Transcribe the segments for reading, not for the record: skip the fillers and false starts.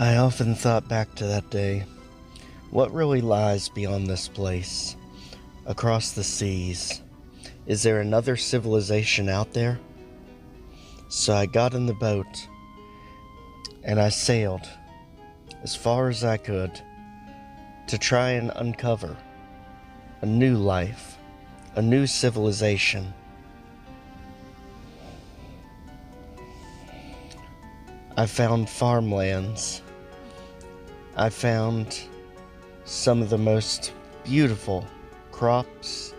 I often thought back to that day. What really lies beyond this place? Across the seas? Is there another civilization out there? So I got in the boat and I sailed as far as I could to try and uncover a new life, a new civilization. I found Farmlands. I found some of the most beautiful crops,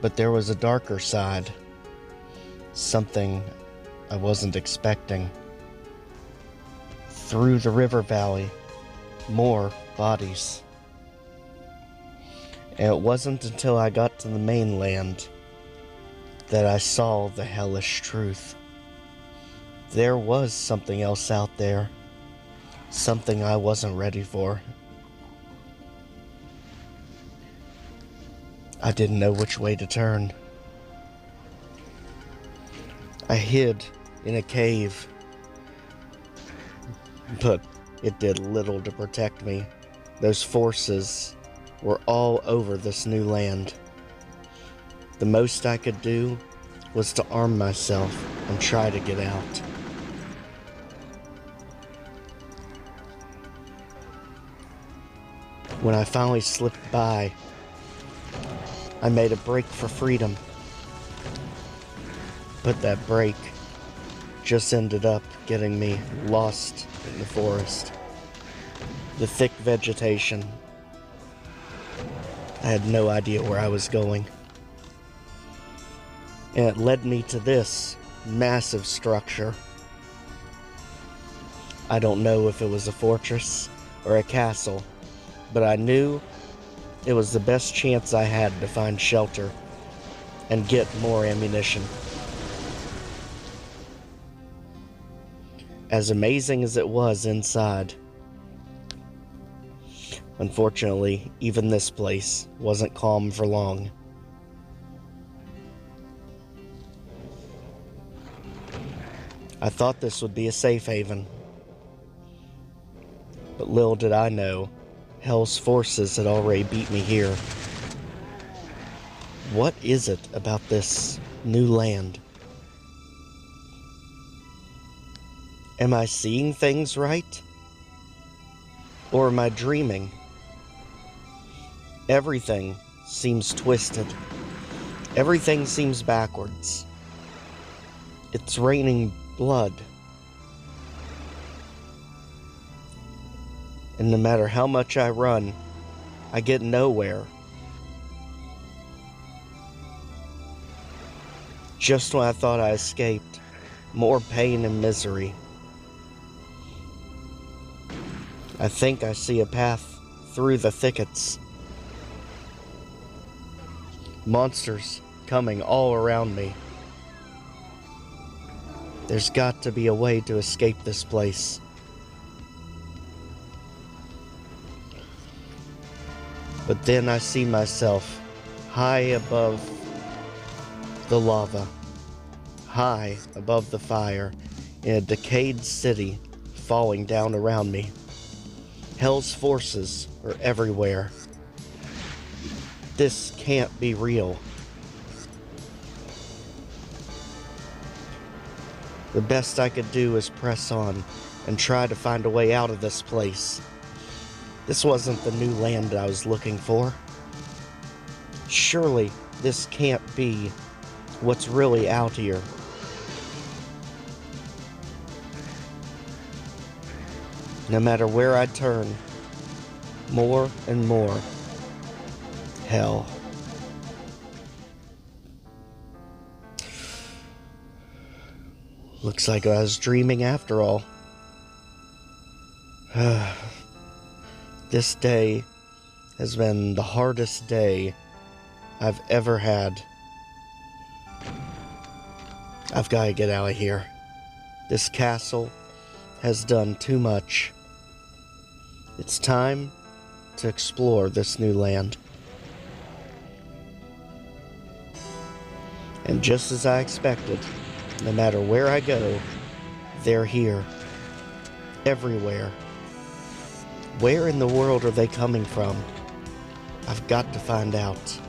but there was a darker side, something I wasn't expecting. Through the river valley, more bodies. And it wasn't until I got to the mainland that I saw the hellish truth. There was something else out there, something I wasn't ready for. I didn't know which way to turn. I hid in a cave, but it did little to protect me. Those forces were all over this new land. The most I could do was to arm myself and try to get out. When I finally slipped by, I made a break for freedom. But that break just ended up getting me lost in the forest. The thick vegetation. I had no idea where I was going. And it led me to this massive structure. I don't know if it was a fortress or a castle, but I knew it was the best chance I had to find shelter and get more ammunition. As amazing as it was inside, unfortunately, even this place wasn't calm for long. I thought this would be a safe haven, but little did I know, Hell's forces had already beat me here. What is it about this new land? Am I seeing things right? Or am I dreaming? Everything seems twisted. Everything seems backwards. It's raining blood. And no matter how much I run, I get nowhere. Just when I thought I escaped, more pain and misery. I think I see a path through the thickets. Monsters coming all around me. There's got to be a way to escape this place. But then I see myself high above the lava, high above the fire, in a decayed city falling down around me. Hell's forces are everywhere. This can't be real. The best I could do is press on and try to find a way out of this place. This wasn't the new land I was looking for. Surely this can't be what's really out here. No matter where I turn, more and more hell. Looks like I was dreaming after all. This day has been the hardest day I've ever had. I've got to get out of here. This castle has done too much. It's time to explore this new land. And just as I expected, no matter where I go, they're here. Everywhere. Where in the world are they coming from? I've got to find out.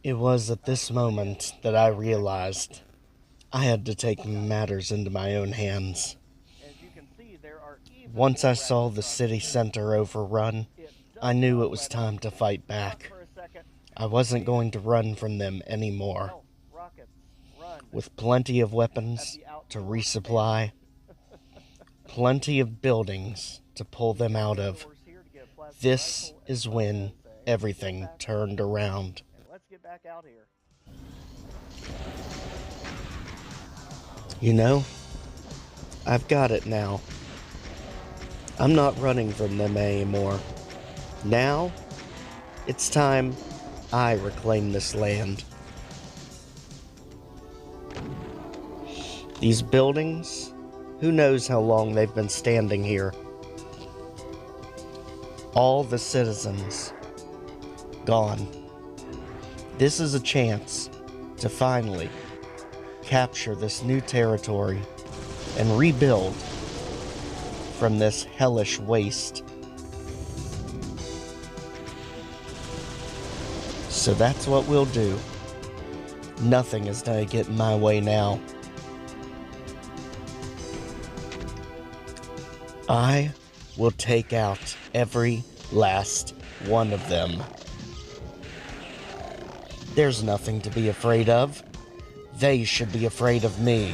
It was at this moment that I realized I had to take matters into my own hands. Once I saw the city center overrun, I knew it was time to fight back. I wasn't going to run from them anymore. With plenty of weapons to resupply, plenty of buildings to pull them out of, this is when everything turned around. You know, I've got it now. I'm not running from them anymore. Now, it's time I reclaim this land. These buildings, who knows how long they've been standing here. All the citizens, gone. This is a chance to finally capture this new territory and rebuild from this hellish waste. So that's what we'll do. Nothing is going to get in my way now. I will take out every last one of them. There's nothing to be afraid of. They should be afraid of me.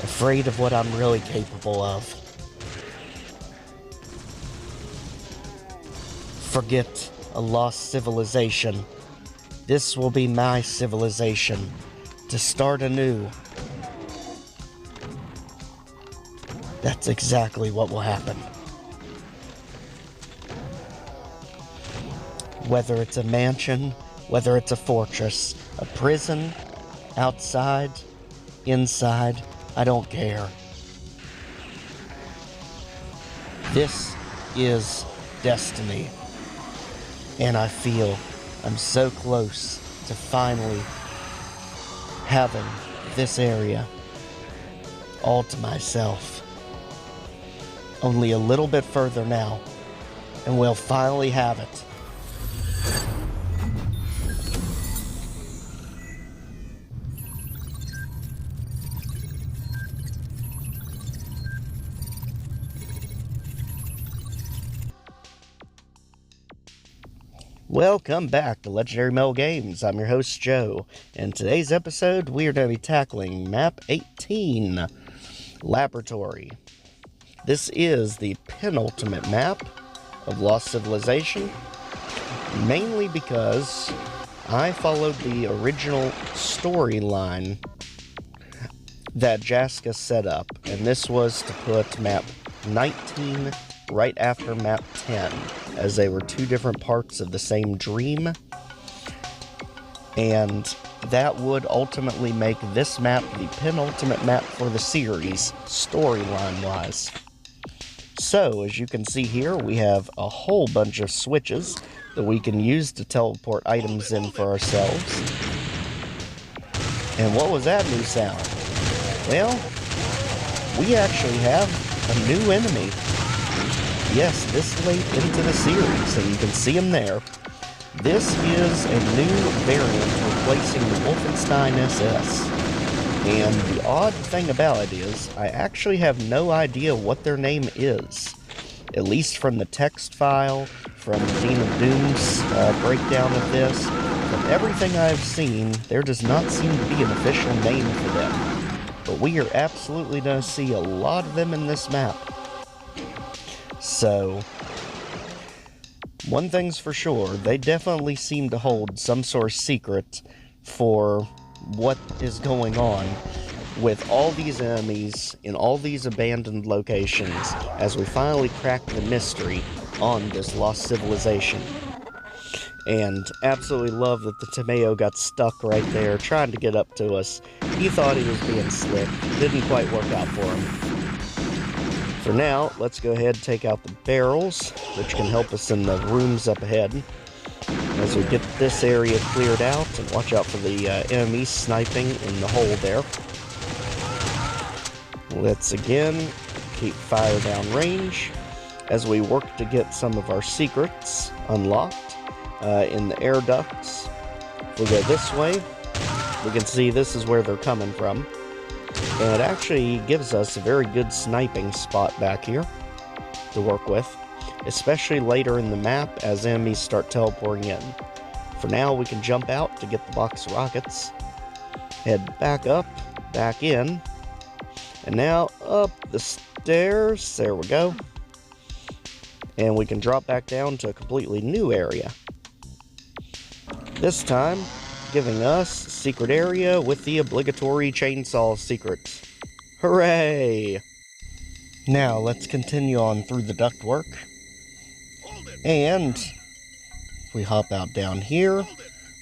Afraid of what I'm really capable of. Forget a lost civilization. This will be my civilization. To start anew. That's exactly what will happen. Whether it's a mansion, whether it's a fortress, a prison, outside, inside, I don't care. This is destiny. And I feel I'm so close to finally having this area all to myself. Only a little bit further now, and we'll finally have it. Welcome back to Legendary Metal Games. I'm your host, Joe. In today's episode, we are going to be tackling Map 18, Laboratory. This is the penultimate map of Lost Civilization, mainly because I followed the original storyline that Jaska set up, and this was to put map 19 right after map 10, as they were two different parts of the same dream, and that would ultimately make this map the penultimate map for the series, storyline-wise. So, as you can see here, we have a whole bunch of switches that we can use to teleport items in for ourselves. And what was that new sound? Well, we actually have a new enemy. Yes, this late into the series, and you can see him there. This is a new variant replacing the Wolfenstein SS. And the odd thing about it is, I actually have no idea what their name is. At least from the text file, from Dean of Doom's breakdown of this, from everything I've seen, there does not seem to be an official name for them. But we are absolutely going to see a lot of them in this map. So, one thing's for sure, they definitely seem to hold some sort of secret for what is going on with all these enemies in all these abandoned locations as we finally crack the mystery on this Lost Civilization. And absolutely love that the tomato got stuck right there trying to get up to us. He thought he was being slick. Didn't quite work out for him. For now, let's go ahead and take out the barrels, which can help us in the rooms up ahead. As we get this area cleared out, and watch out for the enemies sniping in the hole there. Let's again keep fire down range as we work to get some of our secrets unlocked in the air ducts. If we go this way, we can see this is where they're coming from. And it actually gives us a very good sniping spot back here to work with, especially later in the map as enemies start teleporting in. For now, we can jump out to get the box of rockets, head back up, back in, and now up the stairs, there we go, and we can drop back down to a completely new area. This time, giving us a secret area with the obligatory chainsaw secret. Hooray! Now, let's continue on through the ductwork. And if we hop out down here,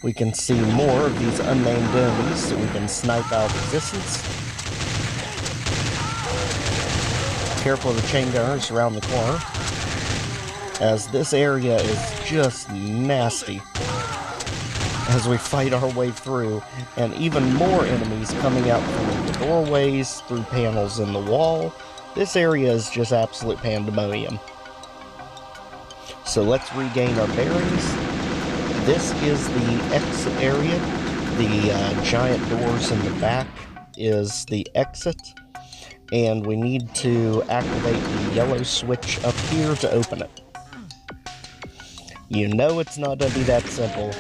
we can see more of these unnamed enemies that we can snipe out of existence. Careful of the chain gunners around the corner, as this area is just nasty as we fight our way through, and even more enemies coming out from the doorways, through panels in the wall. This area is just absolute pandemonium. So let's regain our bearings. This is the exit area. The giant doors in the back is the exit, and we need to activate the yellow switch up here to open it. You know it's not going to be that simple.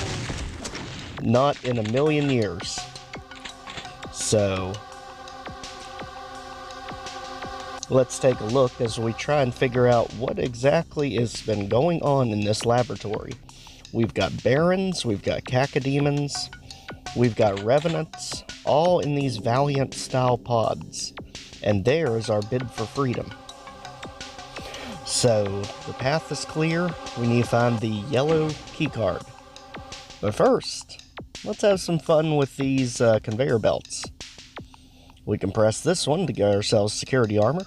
Not in a million years. So let's take a look as we try and figure out what exactly has been going on in this laboratory. We've got barons, we've got cacodemons, we've got revenants, all in these Valiant style pods. And there is our bid for freedom. So the path is clear. We need to find the yellow keycard. But first, let's have some fun with these conveyor belts. We can press this one to get ourselves security armor.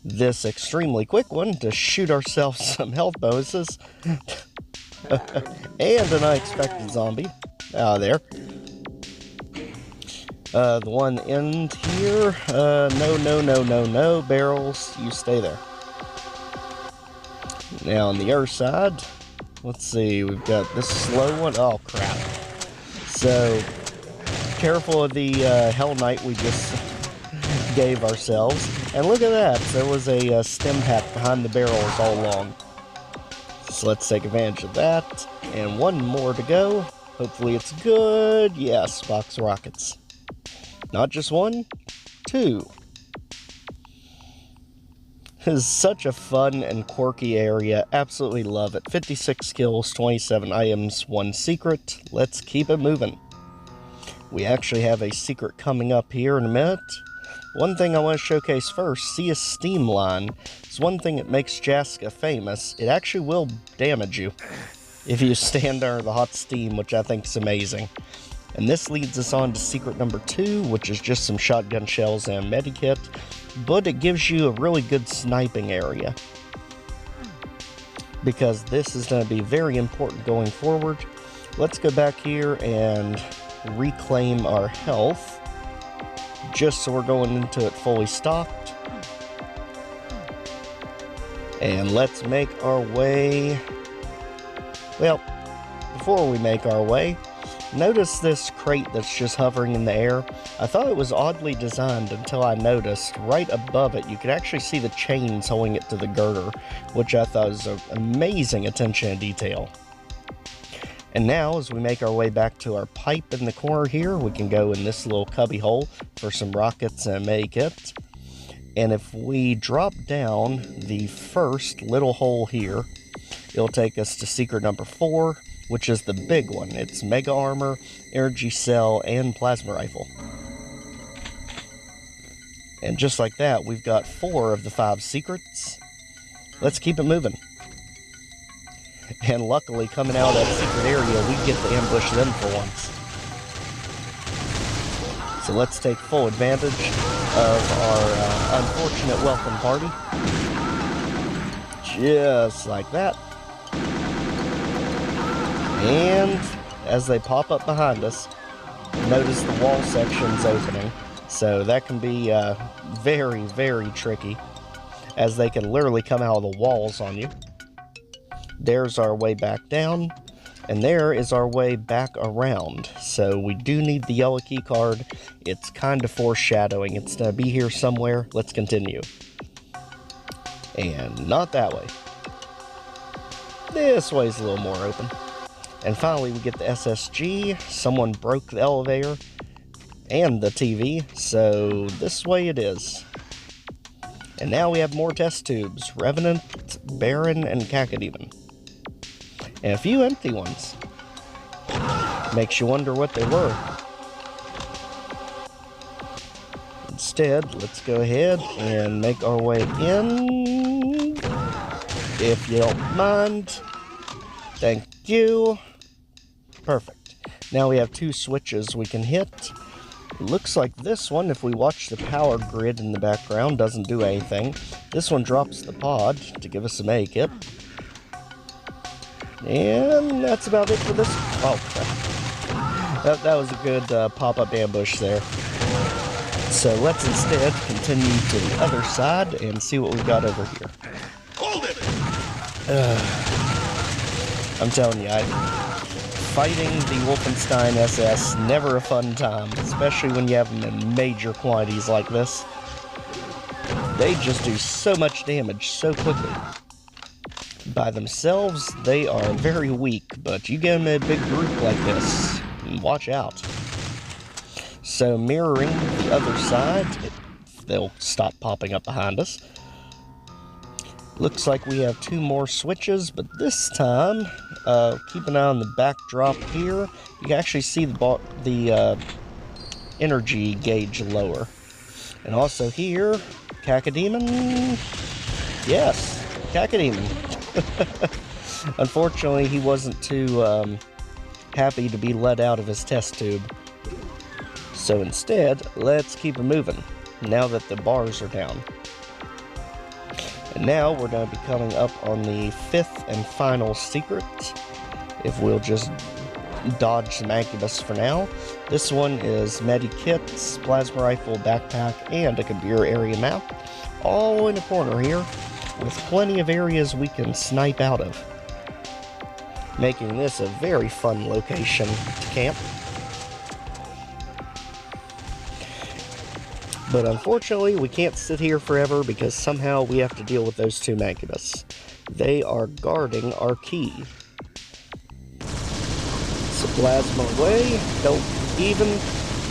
This extremely quick one to shoot ourselves some health bonuses. And an unexpected zombie. There. The one end here. No. Barrels, you stay there. Now on the other side, let's see, we've got this slow one. Oh, crap. So, careful of the Hell Knight we just gave ourselves. And look at that, there was a stim pack behind the barrels all along. So let's take advantage of that. And one more to go. Hopefully it's good. Yes, box of rockets. Not just one, two. This is such a fun and quirky area. Absolutely love it. 56 kills, 27 items, 1 secret. Let's keep it moving. We actually have a secret coming up here in a minute. One thing I want to showcase first, see a steam line. It's one thing that makes Jaska famous. It actually will damage you if you stand under the hot steam, which I think is amazing. And this leads us on to secret number 2, which is just some shotgun shells and a medikit, but it gives you a really good sniping area, because this is going to be very important going forward. Let's go back here and reclaim our health, just so we're going into it fully stocked. And let's make our way. Well, before we make our way, notice this crate that's just hovering in the air. I thought it was oddly designed until I noticed right above it you could actually see the chains holding it to the girder, which I thought was an amazing attention to detail. And now, as we make our way back to our pipe in the corner here, we can go in this little cubby hole for some rockets and a medikit. And if we drop down the first little hole here, it'll take us to secret number 4, which is the big one. It's mega armor, energy cell, and plasma rifle. And just like that, we've got 4 of the 5 secrets. Let's keep it moving. And luckily, coming out of that secret area, we get to ambush them for once. So let's take full advantage of our unfortunate welcome party. Just like that. And as they pop up behind us, notice the wall section's opening. So that can be very, very tricky, as they can literally come out of the walls on you. There's our way back down, and there is our way back around. So we do need the yellow key card. It's kind of foreshadowing. It's going to be here somewhere. Let's continue. And not that way. This way's a little more open. And finally we get the SSG. Someone broke the elevator and the TV, so this way it is. And now we have more test tubes. Revenant, Baron, and Cacodemon. And a few empty ones. Makes you wonder what they were. Instead, let's go ahead and make our way in, if you don't mind. Thank you. Perfect. Now we have 2 switches we can hit. Looks like this one, if we watch the power grid in the background, doesn't do anything. This one drops the pod to give us a May kit. And that's about it for this. Oh, crap. That was a good pop-up ambush there. So let's instead continue to the other side and see what we've got over here. Hold it! I'm telling you, fighting the Wolfenstein SS, never a fun time, especially when you have them in major quantities like this. They just do so much damage so quickly. By themselves, they are very weak, but you get them in a big group like this, watch out. So mirroring the other side, they'll stop popping up behind us. Looks like we have 2 more switches, but this time, keep an eye on the backdrop here. You can actually see the energy gauge lower. And also here, Cacodemon. Yes, Cacodemon. Unfortunately, he wasn't too happy to be let out of his test tube. So instead, let's keep it moving, now that the bars are down. And now we're going to be coming up on the 5th and final secret. If we'll just dodge the Mancubus for now. This one is medikits, plasma rifle, backpack, and a computer area map. All in a corner here, with plenty of areas we can snipe out of. Making this a very fun location to camp. But unfortunately, we can't sit here forever because somehow we have to deal with those 2 Mancubus. They are guarding our key. So plasma away. Don't even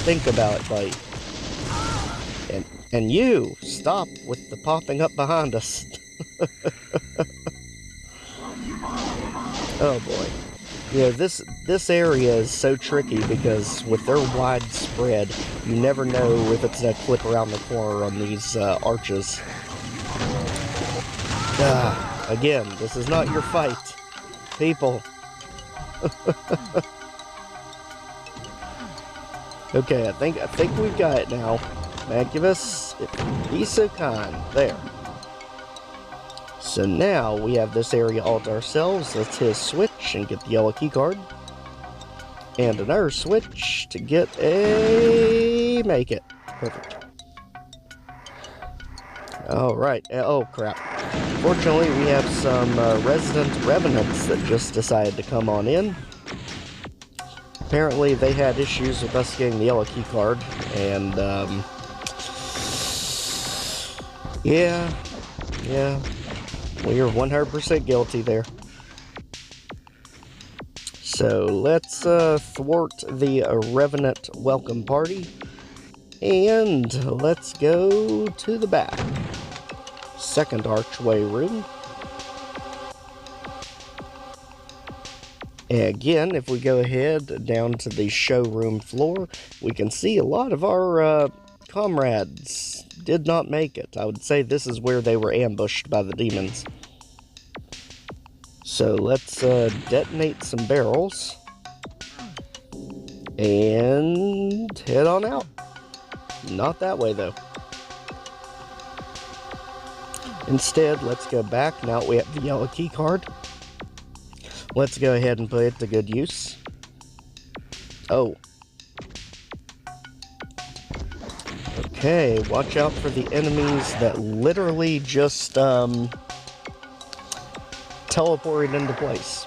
think about it, buddy. And you, stop with the popping up behind us. Oh boy. Yeah, this area is so tricky because with their wide spread, you never know if it's going to clip around the corner on these arches. Again, this is not your fight, people. Okay, I think we've got it now. Mancubus, be so kind. There. So now we have this area all to ourselves. Let's hit a switch and get the yellow key card. And another switch to get a make it. Perfect. Alright. Oh crap. Fortunately, we have some resident revenants that just decided to come on in. Apparently they had issues with us getting the yellow key card. And yeah. We are 100% guilty there. So let's thwart the Revenant welcome party. And let's go to the back. Second archway room. And again, if we go ahead down to the showroom floor, we can see a lot of our comrades did not make it. I would say this is where they were ambushed by the demons. So let's detonate some barrels and head on out. Not that way though. Instead, let's go back. Now we have the yellow key card. Let's go ahead and put it to good use. Oh. Okay, watch out for the enemies that literally just teleported into place.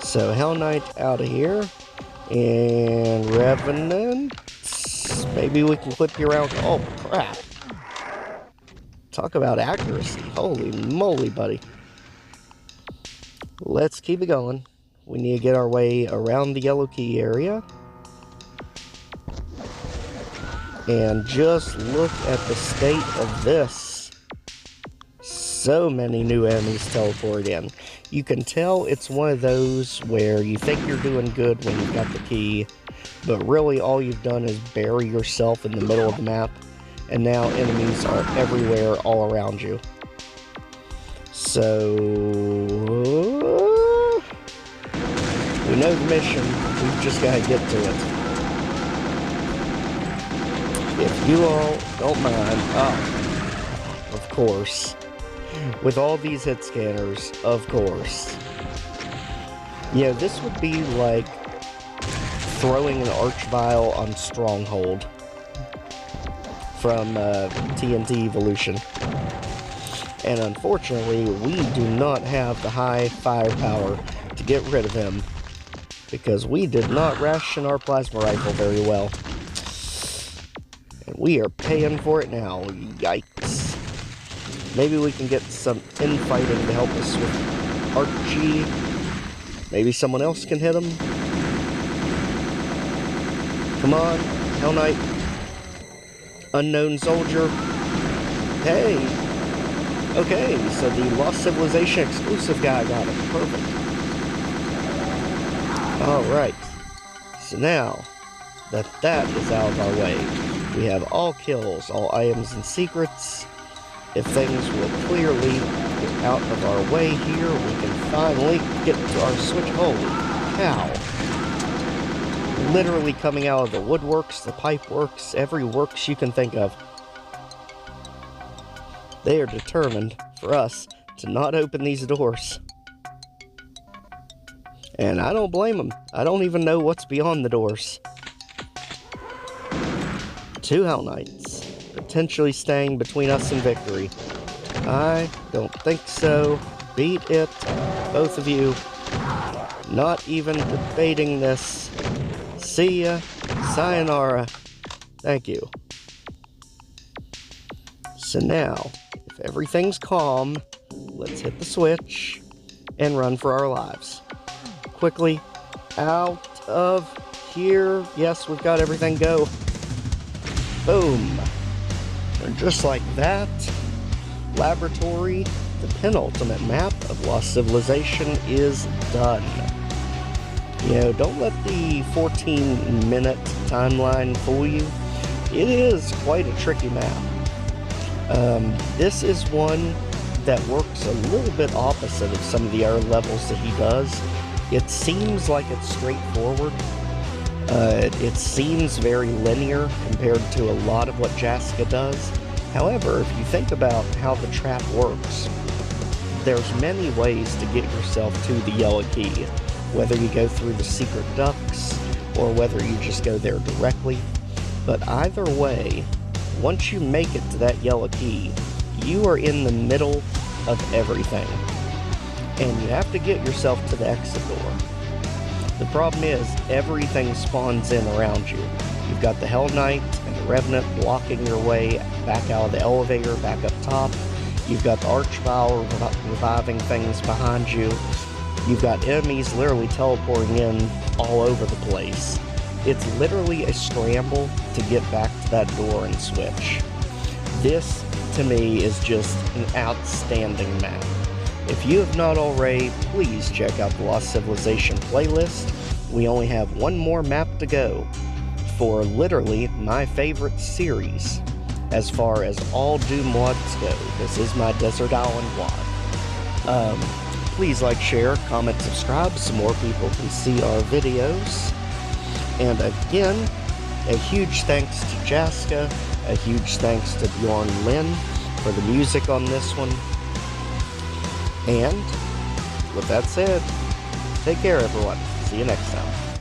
So Hell Knight out of here, and Revenant. Maybe we can clip you around. Oh crap! Talk about accuracy. Holy moly, buddy. Let's keep it going. We need to get our way around the yellow key area. And just look at the state of this. So many new enemies teleport in. You can tell it's one of those where you think you're doing good when you've got the key, but really all you've done is bury yourself in the middle of the map, and now enemies are everywhere all around you. So we know the mission, we've just got to get to it. If you all don't mind, of course, with all these hit scanners, of course. Yeah, this would be like throwing an arch vial on Stronghold from TNT Evolution. And unfortunately, we do not have the high firepower to get rid of him, because we did not ration our plasma rifle very well. And we are paying for it now. Yikes. Maybe we can get some infighting to help us with Archie. Maybe someone else can hit him. Come on, Hell Knight. Unknown soldier. Hey. Okay, so the Lost Civilization exclusive guy got it. Perfect. Alright. So now that is out of our way, we have all kills, all items and secrets. If things will clearly get out of our way here, we can finally get to our switch. Holy cow. Literally coming out of the woodworks, the pipe works, every works you can think of. They are determined for us to not open these doors. And I don't blame them. I don't even know what's beyond the doors. 2 Hell Knights, potentially staying between us and victory. I don't think so. Beat it, both of you. Not even debating this. See ya. Sayonara. Thank you. So now, if everything's calm, let's hit the switch and run for our lives. Quickly out of here. Yes, we've got everything. Go. Boom. And just like that, Laboratory, the penultimate map of Lost Civilization, is done. You know, don't let the 14-minute timeline fool you. It is quite a tricky map. This is one that works a little bit opposite of some of the other levels that he does. It seems like it's straightforward. It seems very linear compared to a lot of what Jaska does. However, if you think about how the trap works, there's many ways to get yourself to the yellow key, whether you go through the secret ducts or whether you just go there directly. But either way, once you make it to that yellow key, you are in the middle of everything, and you have to get yourself to the exit door. The problem is, everything spawns in around you. You've got the Hell Knight and the Revenant blocking your way back out of the elevator, back up top. You've got the Archvile reviving things behind you. You've got enemies literally teleporting in all over the place. It's literally a scramble to get back to that door and switch. This, to me, is just an outstanding map. If you have not already, please check out the Lost Civilization playlist. We only have one more map to go for literally my favorite series as far as all Doom WADs go. This is my Desert Island WAD. Please like, share, comment, subscribe so more people can see our videos. And again, a huge thanks to Jaska, a huge thanks to Bjorn Lynn for the music on this one. And with that said, take care everyone. See you next time.